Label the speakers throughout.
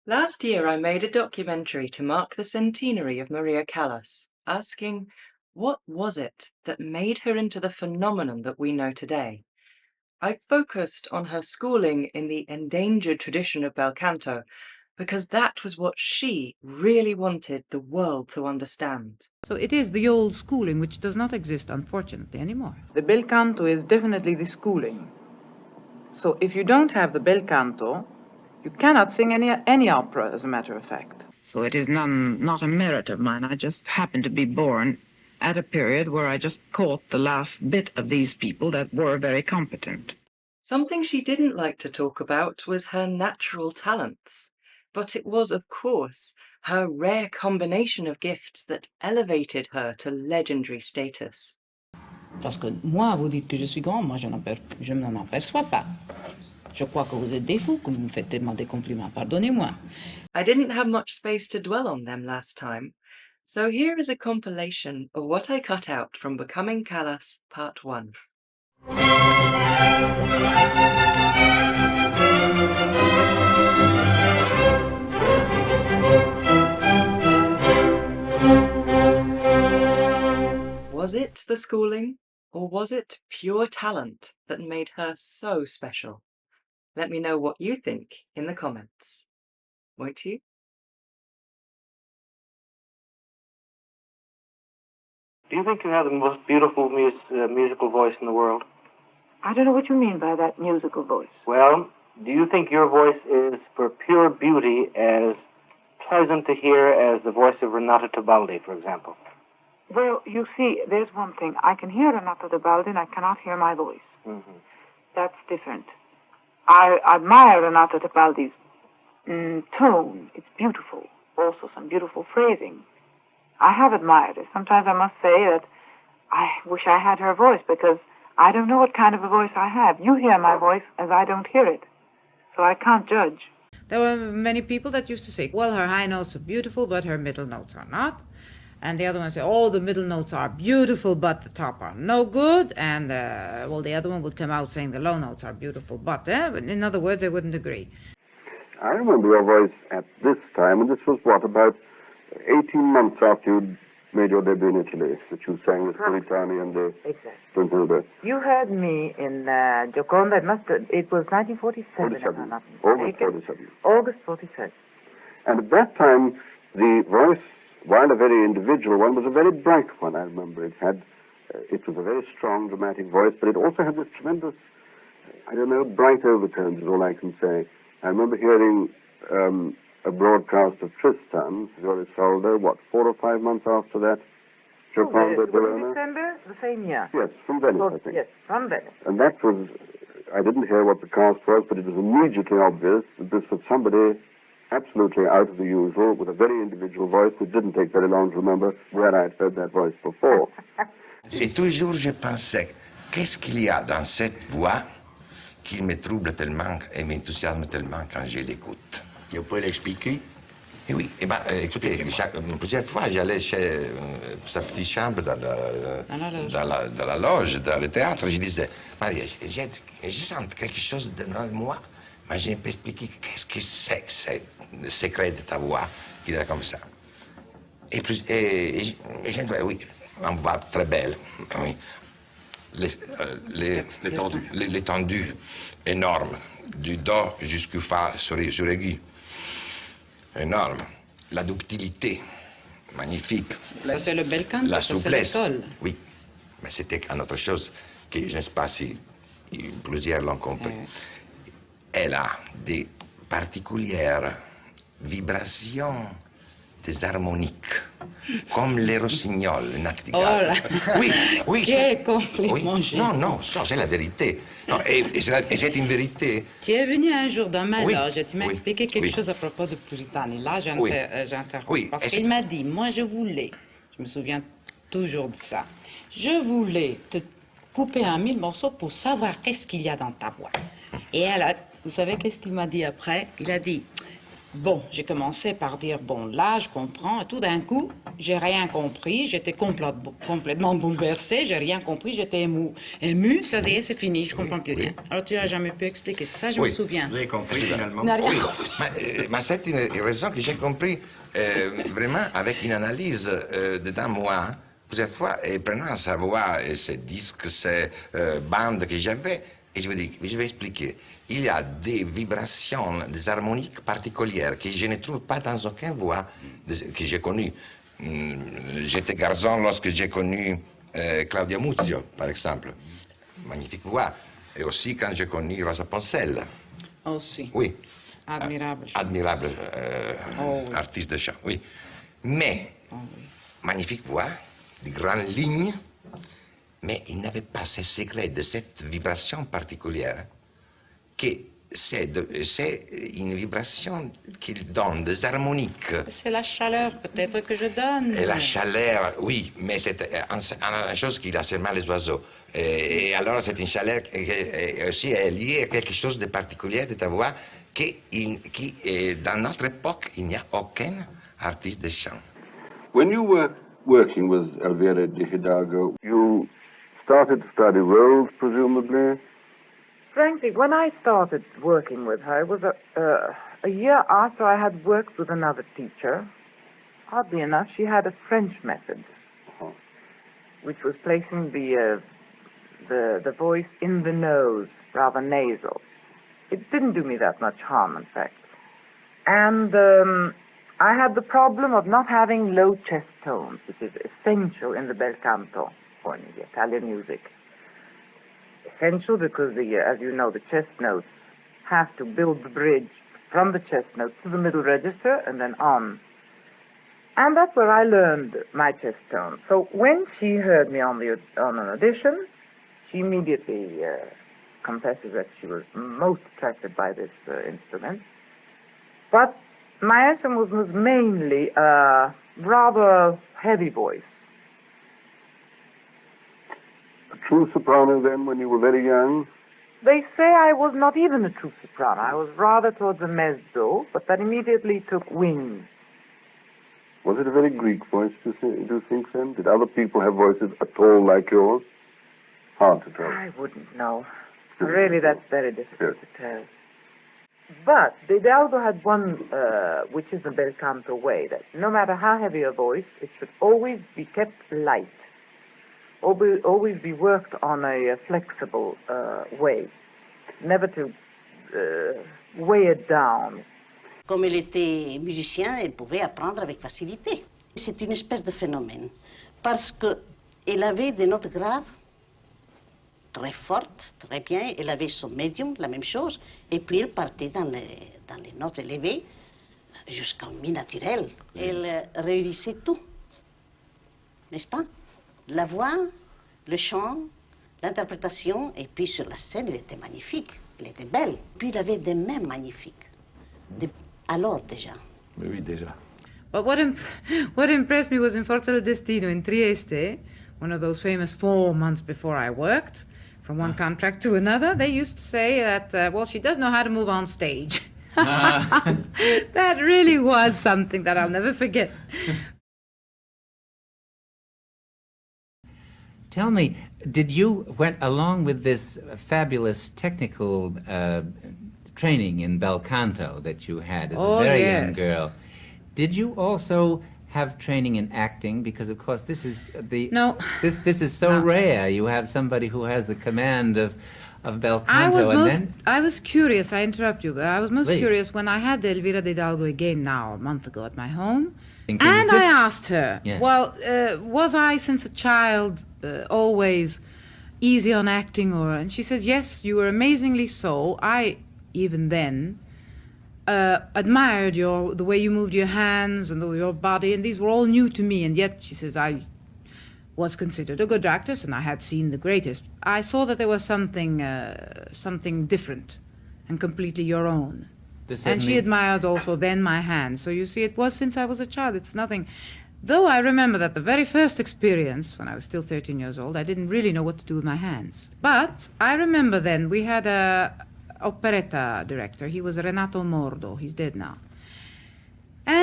Speaker 1: Last year I made a documentary to mark the centenary of Maria Callas, asking, what was it that made her into the phenomenon that we know today? I focused on her schooling in the endangered tradition of bel canto, because that was what she really wanted the world to understand.
Speaker 2: So it is the old schooling which does not exist, unfortunately, anymore.
Speaker 3: The bel canto is definitely the schooling. So if you don't have the bel canto, you cannot sing any opera, as a matter of fact.
Speaker 2: So it is not a merit of mine. I just happened to be born at a period where I just caught the last bit of these people that were very competent.
Speaker 1: Something she didn't like to talk about was her natural talents, but it was, of course, her rare combination of gifts that elevated her to legendary status.
Speaker 4: Parce que moi, vous dites que je suis grand, moi je ne m'en aperçois pas. Je crois que vous êtes des fous, que vous me faites tellement des compliments, pardonnez-moi.
Speaker 1: I didn't have much space to dwell on them last time, so here is a compilation of what I cut out from Becoming Callas Part 1. Was it the schooling, or was it pure talent that made her so special? Let me know what you think in the comments. Won't you?
Speaker 5: Do you think you have the most beautiful musical voice in the world?
Speaker 3: I don't know what you mean by that musical voice.
Speaker 5: Well, do you think your voice is for pure beauty as pleasant to hear as the voice of Renata Tebaldi, for example?
Speaker 3: Well, you see, there's one thing. I can hear Renata Tebaldi and I cannot hear my voice.
Speaker 5: Mm-hmm.
Speaker 3: That's different. I admire Renata Tebaldi's tone. It's beautiful. Also some beautiful phrasing. I have admired it. Sometimes I must say that I wish I had her voice because I don't know what kind of a voice I have. You hear my voice as I don't hear it. So I can't judge.
Speaker 2: There were many people that used to say, well, her high notes are beautiful, but her middle notes are not. And the other one said, oh, the middle notes are beautiful, but the top are no good. And, well, the other one would come out saying the low notes are beautiful, but in other words, they wouldn't agree.
Speaker 6: I remember your voice at this time, and this was, what, about 18 months after you'd made your debut in Italy, that you sang with Puritani and the Brunhilde.
Speaker 3: You heard me in Gioconda. It was 1947.
Speaker 6: August 47.
Speaker 3: August 47.
Speaker 6: And at that time, the voice, while a very individual one, was a very bright one, I remember. It was a very strong, dramatic voice, but it also had this tremendous, bright overtones is all I can say. I remember hearing a broadcast of Tristan, Isolde, 4 or 5 months after that? Gioconda, Verona?
Speaker 3: December, the same year.
Speaker 6: Yes, from Venice, I think.
Speaker 3: Yes, from Venice.
Speaker 6: And that was, I didn't hear what the cast was, but it was immediately obvious that this was somebody absolutely out of the usual, with a very individual voice. It didn't take very long to remember where I had heard that voice before.
Speaker 7: Et toujours je pensais, qu'est-ce qu'il y a dans cette voix qui me trouble tellement et m'enthousiasme tellement quand je l'écoute.
Speaker 8: Vous pouvez l'expliquer?
Speaker 7: Et oui, écoutez, plusieurs fois j'allais chez sa petite chambre dans la loge, dans le théâtre, je disais, Maria, je sens quelque chose dans moi, mais je ne peux expliquer qu'est-ce que c'est le secret de ta voix qui est comme ça. Et je dois, oui, une voix très belle, oui. L'étendue énorme, du do jusqu'au fa sur aigu, énorme. La ductilité, magnifique.
Speaker 4: Ça, c'est le bel canto,
Speaker 7: la souplesse.
Speaker 4: C'est l'école.
Speaker 7: Oui, mais c'était une autre chose que je ne sais pas si plusieurs l'ont compris. Elle a des particulières vibrations des harmoniques, comme les rossignols, le nachtigall.
Speaker 4: Oh
Speaker 7: oui.
Speaker 4: Quel compliment.
Speaker 7: Oui. Non, ça c'est la vérité. Non, et c'est une vérité.
Speaker 4: Tu es venu un jour dans ma loge et tu m'as expliqué quelque
Speaker 7: Oui.
Speaker 4: chose à propos de Puritani. Là, j'interromps.
Speaker 7: Oui.
Speaker 4: Parce qu'il m'a dit, moi je voulais, je me souviens toujours de ça, je voulais te couper en 1000 morceaux pour savoir qu'est-ce qu'il y a dans ta voix. Et alors, vous savez qu'est-ce qu'il m'a dit après? Il a dit, Bon, j'ai commencé par dire, bon, là, je comprends. Et tout d'un coup, j'ai rien compris. J'étais complètement bouleversée. J'ai rien compris. J'étais émue. Ça y est, c'est fini. Je comprends plus rien. Alors, tu n'as jamais pu expliquer. Ça, je me souviens.
Speaker 8: Vous avez compris, finalement?
Speaker 4: Oui,
Speaker 7: mais c'est une raison que j'ai compris vraiment avec une analyse dedans moi. Plusieurs fois, et prenant sa voix et ces disques, ces bandes que j'avais, et je me dis, je vais expliquer. Il y a des vibrations, des harmoniques particulières que je ne trouve pas dans aucune voix que j'ai connue. J'étais garçon lorsque j'ai connu Claudia Muzio, par exemple. Magnifique voix. Et aussi quand j'ai connu Rosa Poncelle.
Speaker 4: Aussi.
Speaker 7: Oui.
Speaker 4: Admirable.
Speaker 7: Admirable
Speaker 4: oui.
Speaker 7: artiste de chant, oui. Mais, magnifique voix, de grandes lignes, mais il n'avait pas ce secret de cette vibration particulière, que c'est une vibration qui donne des harmoniques.
Speaker 4: C'est la chaleur, peut-être, que je donne.
Speaker 7: Et la chaleur, oui, mais c'est une chose qui a seulement les oiseaux. Et alors, c'est une chaleur qui aussi est liée à quelque chose de particulier de ta voix, qui dans notre époque, il n'y a aucun artiste de chant.
Speaker 6: When you were working with Elvira de Hidalgo, you started to study roles, presumably?
Speaker 3: Frankly, when I started working with her, it was a year after I had worked with another teacher. Oddly enough, she had a French method, which was placing the voice in the nose, rather nasal. It didn't do me that much harm, in fact. And I had the problem of not having low chest tones, which is essential in the bel canto, or in the Italian music. Essential because, as you know, the chest notes have to build the bridge from the chest notes to the middle register and then on. And that's where I learned my chest tone. So when she heard me on an audition, she immediately confesses that she was most attracted by this instrument. But my answer was mainly a rather heavy voice.
Speaker 6: A true soprano then, when you were very young?
Speaker 3: They say I was not even a true soprano. I was rather towards a mezzo, but that immediately took wings.
Speaker 6: Was it a very Greek voice, do you think, then? Did other people have voices at all like yours? Hard to tell.
Speaker 3: I wouldn't know. Really, that's very difficult to tell. But Hidalgo had one, which is the bel canto way, that no matter how heavy a voice, it should always be kept light. Always be worked on a flexible way. Never to weigh it down.
Speaker 9: Comme il était musicien, il pouvait apprendre avec facilité. C'est une espèce de phénomène, parce qu'il avait des notes graves, très fortes, très bien. Il avait son médium, la même chose, et puis il partait dans les notes élevées jusqu'en mi naturel. Il réunissait tout, n'est-ce pas? La voix, le chant, l'interprétation, et puis sur la scène, il était magnifique, il était belle. Puis il avait des mains magnifiques. Alors déjà.
Speaker 6: Oui, déjà.
Speaker 2: But what impressed me was in Forza del Destino in Trieste, one of those famous 4 months before I worked, from one contract to another, they used to say that, well, she does know how to move on stage. That really was something that I'll never forget.
Speaker 10: Tell me, did you, went along with this fabulous technical training in bel canto that you had as a very young girl, did you also have training in acting? Because of course this is this is so rare. You have somebody who has the command of bel canto.
Speaker 2: I was curious. I interrupt you, but I was most curious when I had Elvira de Hidalgo again now a month ago at my home, and I asked her, well, was I since a child always easy on acting, and she says yes, you were amazingly so. I even then admired the way you moved your hands and your body, and these were all new to me, and yet, she says, I was considered a good actress, and I had seen the greatest. I saw that there was something different and completely your own. And she admired also then my hands. So you see, it was since I was a child. It's nothing. Though I remember that the very first experience, when I was still 13 years old, I didn't really know what to do with my hands. But I remember then we had a operetta director. He was Renato Mordo. He's dead now.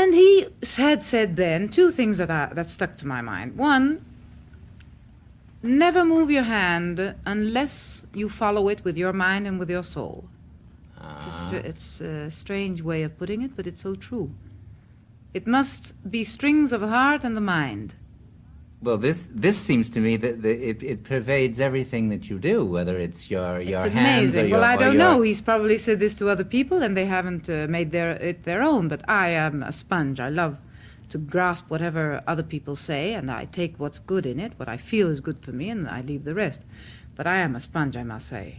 Speaker 2: And he had said then two things that stuck to my mind. One, never move your hand unless you follow it with your mind and with your soul. It's a strange way of putting it, but it's so true. It must be strings of the heart and the mind.
Speaker 10: Well, this seems to me that it pervades everything that you do, whether it's your hands or your...
Speaker 2: Well, I don't know. He's probably said this to other people, and they haven't made it their own. But I am a sponge. I love to grasp whatever other people say, and I take what's good in it, what I feel is good for me, and I leave the rest. But I am a sponge, I must say.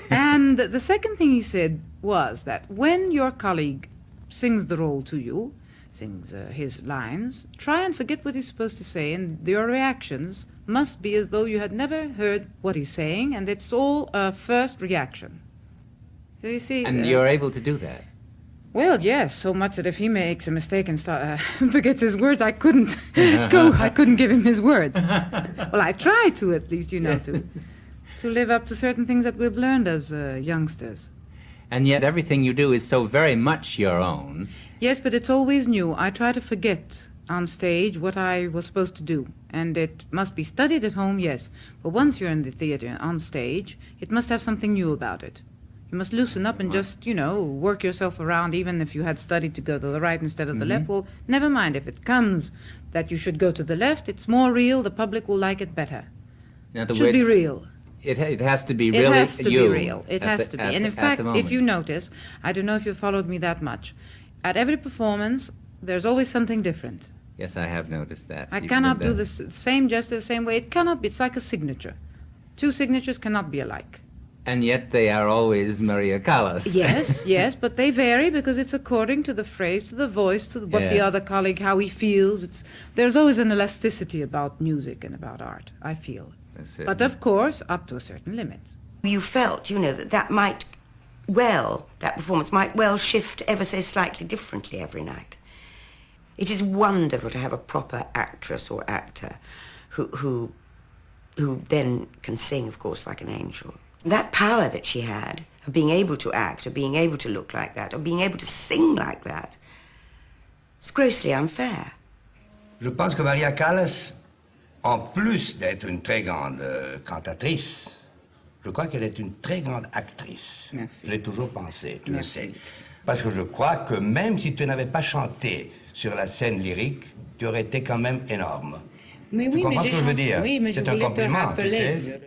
Speaker 2: And the second thing he said was that when your colleague sings the role to you, sings his lines, try and forget what he's supposed to say, and your reactions must be as though you had never heard what he's saying, and it's all a first reaction. So you see...
Speaker 10: And you're able to do that?
Speaker 2: Well, yes, so much that if he makes a mistake and forgets his words, I couldn't I couldn't give him his words. Well, I try to, at least, to live up to certain things that we've learned as youngsters.
Speaker 10: And yet everything you do is so very much your own.
Speaker 2: Yes, but it's always new. I try to forget on stage what I was supposed to do. And it must be studied at home, yes. But once you're in the theater on stage, it must have something new about it. You must loosen up and just, work yourself around, even if you had studied to go to the right instead of the left. Well, never mind. If it comes that you should go to the left, it's more real. The public will like it better. It should be real.
Speaker 10: It has to be really you.
Speaker 2: It has to be real. It has to be. And in fact, if you notice, I don't know if you followed me that much, at every performance, there's always something different.
Speaker 10: Yes, I have noticed that.
Speaker 2: I cannot do the same gesture the same way. It cannot be. It's like a signature. Two signatures cannot be alike.
Speaker 10: And yet they are always Maria Callas.
Speaker 2: Yes, but they vary because it's according to the phrase, to the voice, to what the other colleague, how he feels. There's always an elasticity about music and about art, I feel. But of course, up to a certain limit.
Speaker 8: You felt, that performance might well shift ever so slightly differently every night. It is wonderful to have a proper actress or actor who then can sing, of course, like an angel. That power that she had of being able to act, of being able to look like that, of being able to sing like that, is grossly unfair.
Speaker 11: Je pense que Maria Callas, en plus d'être une très grande cantatrice, je crois qu'elle est une très grande actrice.
Speaker 4: Merci.
Speaker 11: Je l'ai toujours pensé, tu le sais. Parce que je crois que même si tu n'avais pas chanté sur la scène lyrique, tu aurais été quand même énorme.
Speaker 4: Mais
Speaker 11: tu comprends ce que je veux dire?
Speaker 4: Oui, mais
Speaker 11: c'est un compliment, tu sais.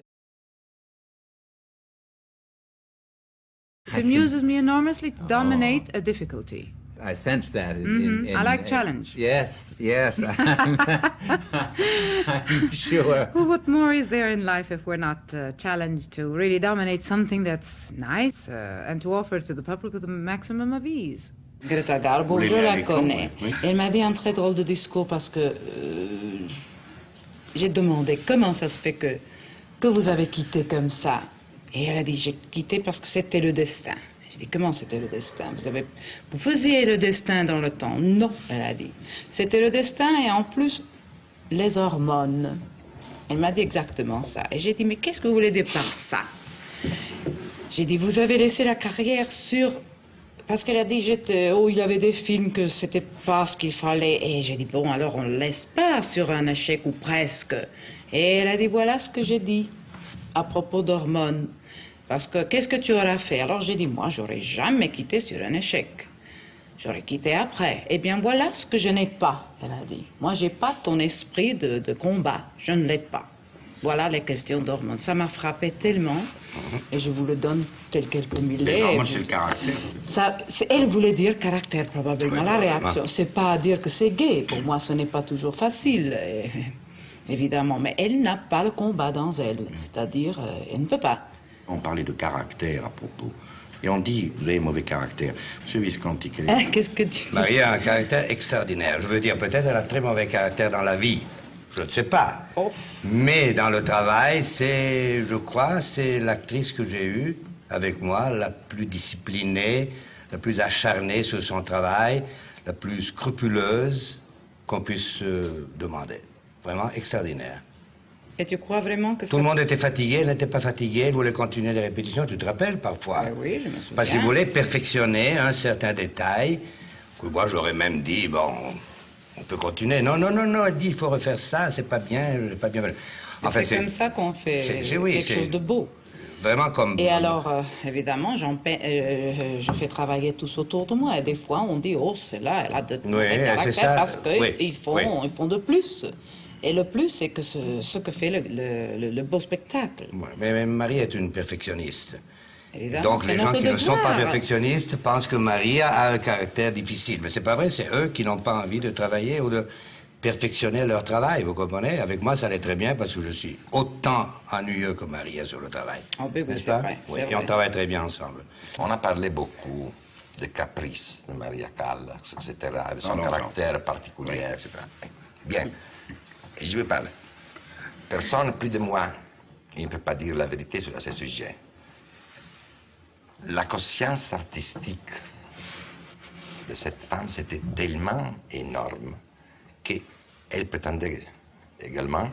Speaker 2: It amuses me enormously to dominate a difficulty.
Speaker 10: I sense that.
Speaker 2: I like challenge.
Speaker 10: Yes, I'm sure.
Speaker 2: Well, what more is there in life if we're not challenged to really dominate something that's nice and to offer to the public with the maximum of ease?
Speaker 4: Greta Garbo, je la connais. Elle m'a dit un très drôle de discours parce que j'ai demandé comment ça se fait que vous avez quitté comme ça. Et elle a dit, j'ai quitté parce que c'était le destin. J'ai dit, comment c'était le destin? Vous faisiez le destin dans le temps. Non, elle a dit. C'était le destin et en plus, les hormones. Elle m'a dit exactement ça. Et j'ai dit, mais qu'est-ce que vous voulez dire par ça? J'ai dit, vous avez laissé la carrière sur... Parce qu'elle a dit, il y avait des films que c'était pas ce qu'il fallait. Et j'ai dit, bon, alors on ne laisse pas sur un échec ou presque. Et elle a dit, voilà ce que j'ai dit à propos d'hormones. Parce que, qu'est-ce que tu auras fait? Alors j'ai dit, moi, j'aurais jamais quitté sur un échec. J'aurais quitté après. Eh bien, voilà ce que je n'ai pas, elle a dit. Moi, j'ai pas ton esprit de combat. Je ne l'ai pas. Voilà les questions d'hormones. Ça m'a frappé tellement, et je vous le donne tel quel comme il est.
Speaker 11: Les hormones, c'est le caractère.
Speaker 4: Elle voulait dire caractère, probablement, la réaction. C'est pas dire que c'est gay. Pour moi, ce n'est pas toujours facile, évidemment. Mais elle n'a pas le combat dans elle. C'est-à-dire, elle ne peut pas.
Speaker 11: On parlait de caractère à propos. Et on dit, vous avez mauvais caractère. Monsieur Visconti,
Speaker 4: qu'est-ce que tu dis?
Speaker 11: Maria a un caractère extraordinaire. Je veux dire, peut-être elle a très mauvais caractère dans la vie. Je ne sais pas.
Speaker 4: Oh.
Speaker 11: Mais dans le travail, je crois, c'est l'actrice que j'ai eue avec moi, la plus disciplinée, la plus acharnée sur son travail, la plus scrupuleuse qu'on puisse demander. Vraiment extraordinaire.
Speaker 4: Et tu crois vraiment que
Speaker 11: tout le monde était fatigué, elle n'était pas fatiguée, elle voulait continuer les répétitions, tu te rappelles parfois?
Speaker 4: Oui, je me souviens.
Speaker 11: Parce qu'il voulait perfectionner un certain détail Que moi, j'aurais même dit, bon, on peut continuer. Non, non, non, non, elle dit, il faut refaire ça, c'est pas bien, pas bien.
Speaker 4: Enfin, c'est comme ça qu'on fait quelque chose de beau.
Speaker 11: Vraiment comme...
Speaker 4: Et alors, évidemment, je fais travailler tous autour de moi. Et des fois, on dit, oh, celle-là, elle a de caractère parce qu'ils font de plus. Et le plus, c'est que ce que fait le beau spectacle.
Speaker 11: Ouais, mais Marie est une perfectionniste.
Speaker 4: Évidemment,
Speaker 11: donc les gens qui ne sont pas perfectionnistes pensent que Maria a un caractère difficile. Mais c'est pas vrai, c'est eux qui n'ont pas envie de travailler ou de perfectionner leur travail, vous comprenez? Avec moi, ça allait très bien parce que je suis autant ennuyeux que Maria sur le travail.
Speaker 4: N'est-ce pas?
Speaker 11: Oui, et on travaille très bien ensemble.
Speaker 7: On a parlé beaucoup des caprices de Maria Callas, etc., de son caractère particulier, etc. Bien. Et je vais parler. Personne plus de moi, il ne peut pas dire la vérité sur ce sujet. La conscience artistique de cette femme, c'était tellement énorme qu'elle prétendait également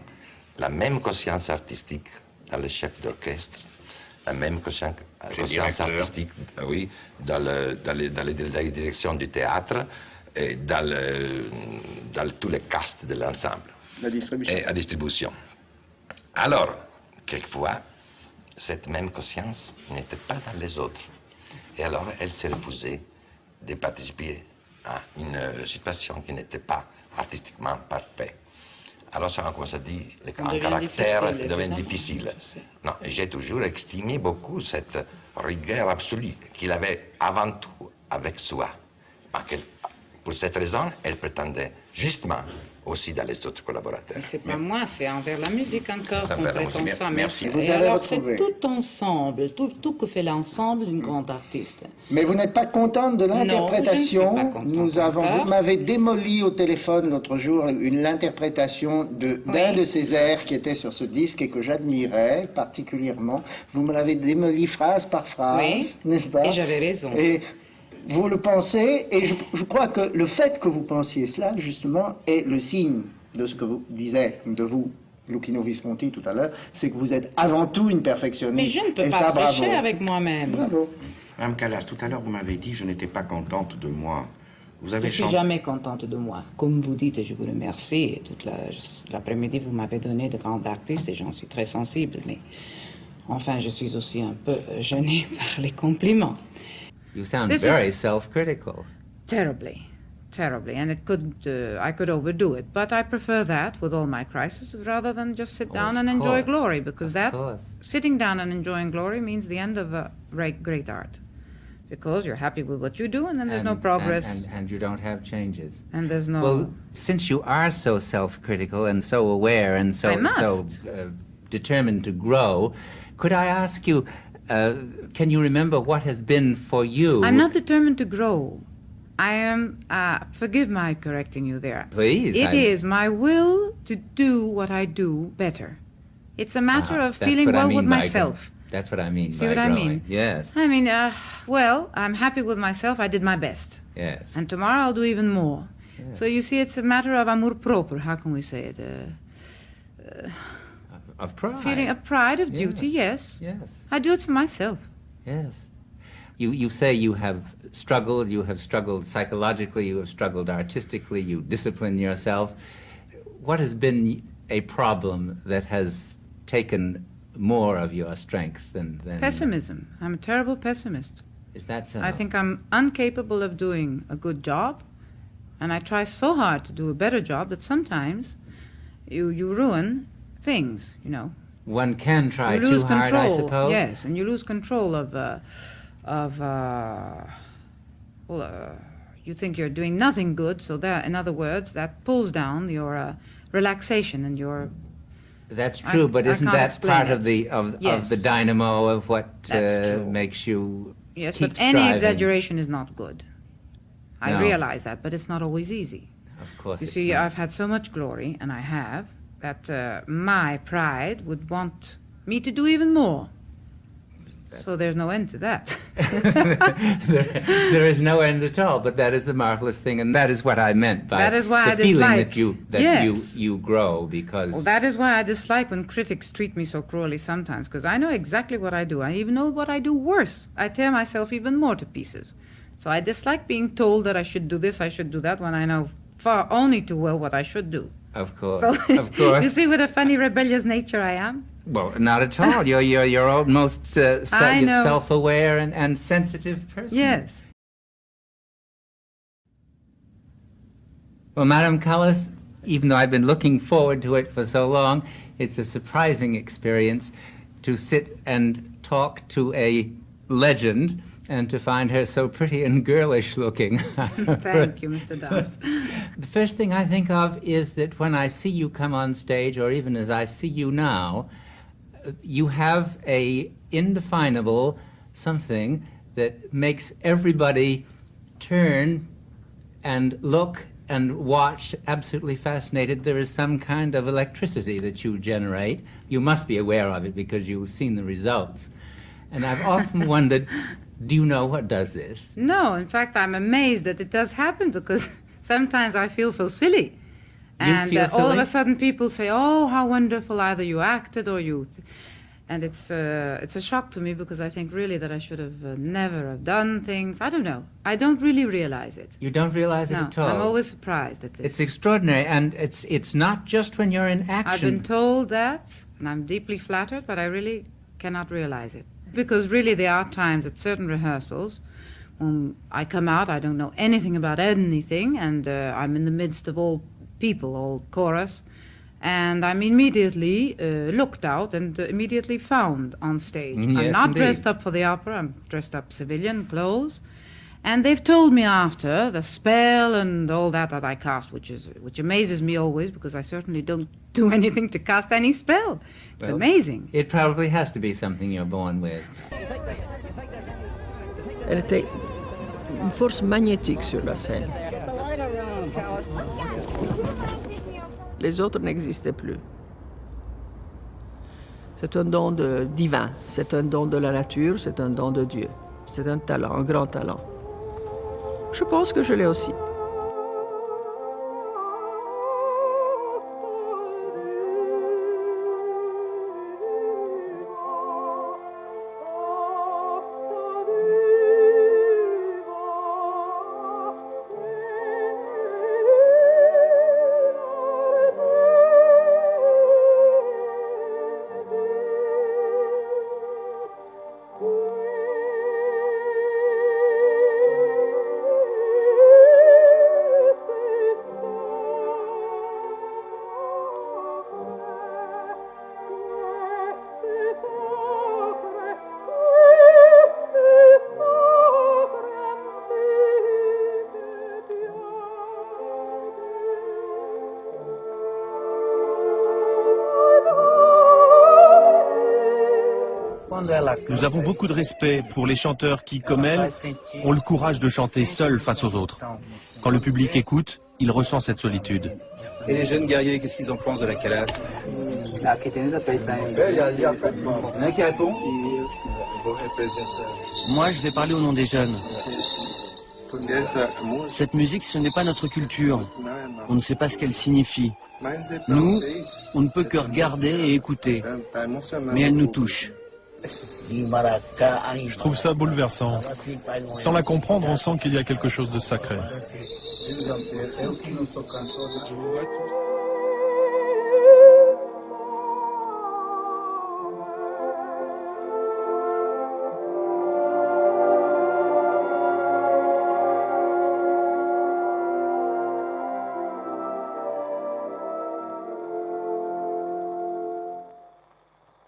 Speaker 7: la même conscience artistique dans le chef d'orchestre, la même conscience artistique, oui, dans la direction du théâtre et dans tous les castes de l'ensemble.
Speaker 12: La distribution.
Speaker 7: Et la distribution. Alors, quelquefois, cette même conscience n'était pas dans les autres. Et alors, elle s'est refusée de participer à une situation qui n'était pas artistiquement parfaite. Alors, ça a commencé à dire un caractère devient difficile. Non, j'ai toujours estimé beaucoup cette rigueur absolue qu'il avait avant tout avec soi. Pour cette raison, elle prétendait justement aussi dans les autres collaborateurs.
Speaker 4: C'est pas moi, c'est envers la musique encore qu'on prétend ça.
Speaker 12: Merci.
Speaker 4: Et alors, c'est tout ensemble, tout que fait l'ensemble d'une grande artiste.
Speaker 12: Mais vous n'êtes pas contente de l'interprétation? Vous m'avez démoli au téléphone l'autre jour l'interprétation d'un de ces airs qui était sur ce disque et que j'admirais particulièrement. Vous me l'avez démoli phrase par phrase, n'est-ce pas?
Speaker 4: Et j'avais raison.
Speaker 12: Et vous le pensez, et je crois que le fait que vous pensiez cela, justement, est le signe de ce que vous disiez de vous, Lucchino Visconti, tout à l'heure, c'est que vous êtes avant tout une perfectionniste.
Speaker 4: Mais je ne peux pas tricher avec moi-même.
Speaker 12: Bravo.
Speaker 13: Madame Callas, tout à l'heure, vous m'avez dit que je n'étais pas contente de moi.
Speaker 4: Je ne suis jamais contente de moi. Comme vous dites, et je vous remercie, toute l'après-midi, vous m'avez donné de grands artistes et j'en suis très sensible, mais enfin, je suis aussi un peu gênée par les compliments.
Speaker 10: You sound very self-critical.
Speaker 2: Terribly, and I could overdo it. But I prefer that with all my crises rather than just sit down and enjoy glory, because sitting down and enjoying glory means the end of a great art. Because you're happy with what you do, and then there's no progress.
Speaker 10: And you don't have changes.
Speaker 2: And there's no...
Speaker 10: Well, since you are so self-critical and so aware and so determined to grow, could I ask you, can you remember what has been for you?
Speaker 2: I'm not determined to grow. I am, forgive my correcting you there.
Speaker 10: Please.
Speaker 2: It is my will to do what I do better. It's a matter of feeling well with myself.
Speaker 10: That's what I mean
Speaker 2: by growing. See what I mean?
Speaker 10: Yes.
Speaker 2: I mean, well, I'm happy with myself. I did my best.
Speaker 10: Yes.
Speaker 2: And tomorrow I'll do even more. Yes. So you see, it's a matter of amour propre. How can we say it?
Speaker 10: Of pride.
Speaker 2: Feeling of pride, of duty, yes.
Speaker 10: Yes.
Speaker 2: I do it for myself.
Speaker 10: Yes. You say you have struggled psychologically, you have struggled artistically, you discipline yourself. What has been a problem that has taken more of your strength than...
Speaker 2: Pessimism. I'm a terrible pessimist.
Speaker 10: Is that so?
Speaker 2: I think I'm incapable of doing a good job, and I try so hard to do a better job that sometimes you ruin things, you know.
Speaker 10: One can try too hard, I suppose.
Speaker 2: Yes, and you lose control you think you're doing nothing good, so that, in other words, that pulls down your relaxation and your...
Speaker 10: That's true, but isn't that part of the dynamo of what makes you
Speaker 2: Yes,
Speaker 10: keep
Speaker 2: but any
Speaker 10: striving?
Speaker 2: Exaggeration is not good. I realize that, but it's not always easy.
Speaker 10: Of course.
Speaker 2: You see, I've had so much glory, and I have, that my pride would want me to do even more. So there's no end to that.
Speaker 10: there is no end at all, but that is the marvelous thing, and that is what I meant by
Speaker 2: that is why
Speaker 10: the feeling that you grow, because...
Speaker 2: Well, that is why I dislike when critics treat me so cruelly sometimes, because I know exactly what I do. I even know what I do worse. I tear myself even more to pieces. So I dislike being told that I should do this, I should do that, when I know far only too well what I should do.
Speaker 10: Of course,
Speaker 2: So,
Speaker 10: of course.
Speaker 2: You see what a funny rebellious nature I am?
Speaker 10: Well, not at all. You're your own most self-aware and sensitive person.
Speaker 2: Yes.
Speaker 10: Well, Madame Callas, even though I've been looking forward to it for so long, it's a surprising experience to sit and talk to a legend and to find her so pretty and girlish looking.
Speaker 2: Thank you, Mr. Dance.
Speaker 10: The first thing I think of is that when I see you come on stage, or even as I see you now, you have a indefinable something that makes everybody turn and look and watch absolutely fascinated. There is some kind of electricity that you generate. You must be aware of it because you've seen the results. And I've often wondered, do you know what does this?
Speaker 2: No, in fact, I'm amazed that it does happen because sometimes I feel so silly. And all of a sudden people say, oh, how wonderful, either you acted or you... And it's a shock to me because I think really that I should have never have done things. I don't know. I don't really realize it.
Speaker 10: You don't realize it at all?
Speaker 2: I'm always surprised at it.
Speaker 10: It's extraordinary, and it's not just when you're in action.
Speaker 2: I've been told that, and I'm deeply flattered, but I really cannot realize it. Because really there are times at certain rehearsals when I come out, I don't know anything about anything, and I'm in the midst of all people, all chorus, and I'm immediately looked out and immediately found on stage.
Speaker 10: Yes,
Speaker 2: I'm not
Speaker 10: indeed.
Speaker 2: dressed up for the opera, I'm dressed up civilian clothes. And they've told me after the spell and all that I cast, which amazes me always because I certainly don't do anything to cast any spell. It's amazing.
Speaker 10: It probably has to be something you're born with.
Speaker 14: Elle était une force magnétique sur la scène. Les autres n'existaient plus. C'est un don divin, c'est un don de la nature, c'est un don de Dieu. C'est un talent, un grand talent. Je pense que je l'ai aussi.
Speaker 15: Nous avons beaucoup de respect pour les chanteurs qui, comme elle, ont le courage de chanter seuls face aux autres. Quand le public écoute, il ressent cette solitude.
Speaker 16: Et les jeunes guerriers, qu'est-ce qu'ils en pensent de la Callas? Il y en a qui répond?
Speaker 17: Moi, je vais parler au nom des jeunes. Cette musique, ce n'est pas notre culture. On ne sait pas ce qu'elle signifie. Nous, on ne peut que regarder et écouter. Mais elle nous touche.
Speaker 18: Je trouve ça bouleversant. Sans la comprendre, on sent qu'il y a quelque chose de sacré.
Speaker 15: Je vous vois tous